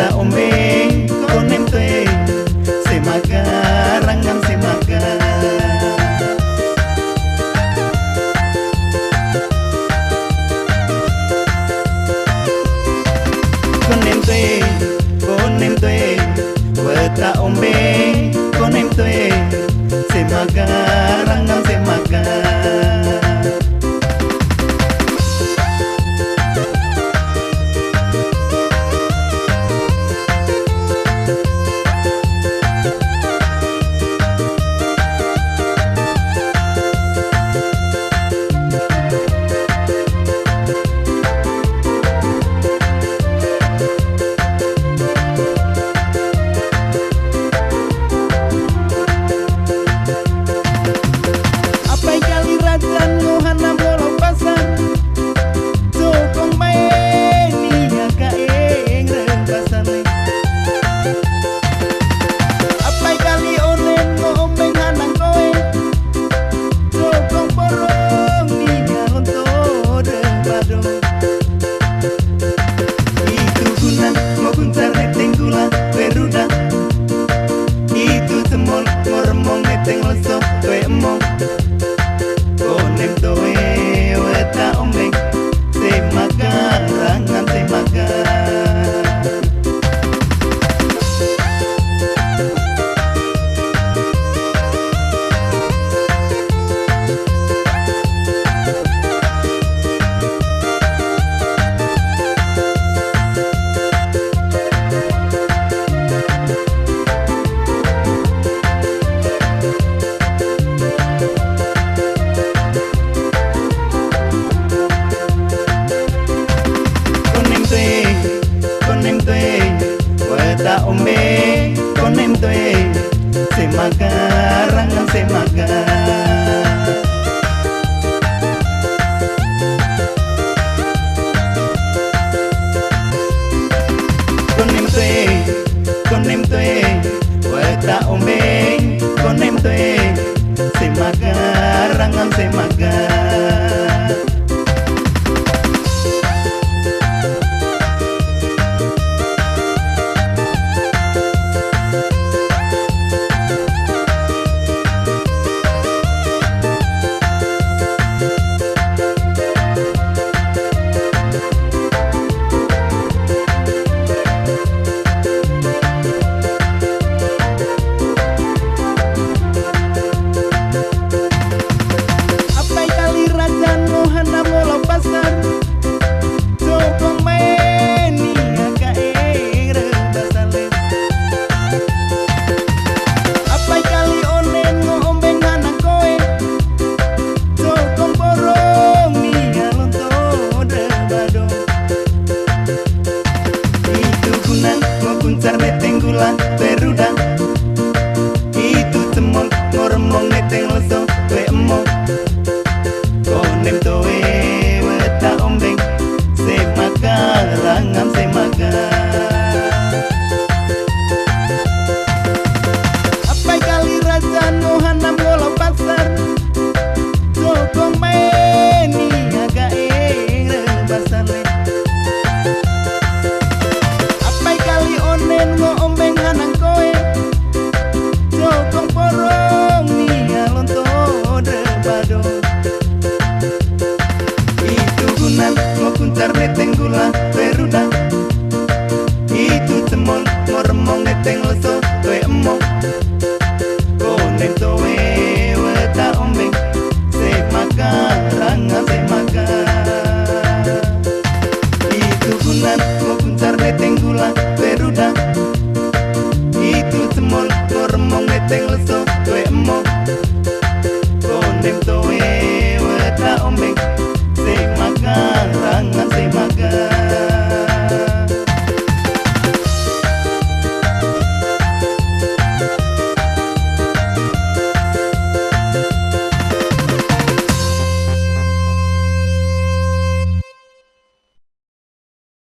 weta ombe konem tue semaga rangan semaga konem tue weta ombe konem tue semaga rangan semaga konem tue weta ombe semaga rangan semaga weta ombe konem tue semaga rangan semaga konem tue weta ombe konem tue semaga rangan semaga Peruda itu temon ngormong neteng leso we emong konem tue weta ombeng semaga rangan semaga apa kali raja nuhanam ngolah pasar sokong maini agak pasar le apa kali onen ngombeng hanang koe sokong porong nia lonto debado itu gunan ngokuncar neteng gula peruda itu temon ngormong neteng leso tue emong konem tue weta ombeng semaga rangan semaga itu gunan ngokuncar neteng gula peruda itu temon ngormong neteng leso tue emong